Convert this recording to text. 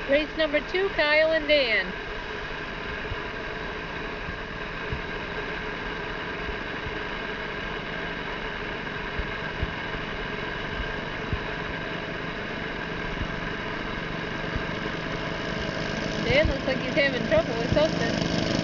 Race number 2, Kyle and Dan. Dan looks like he's having trouble with something.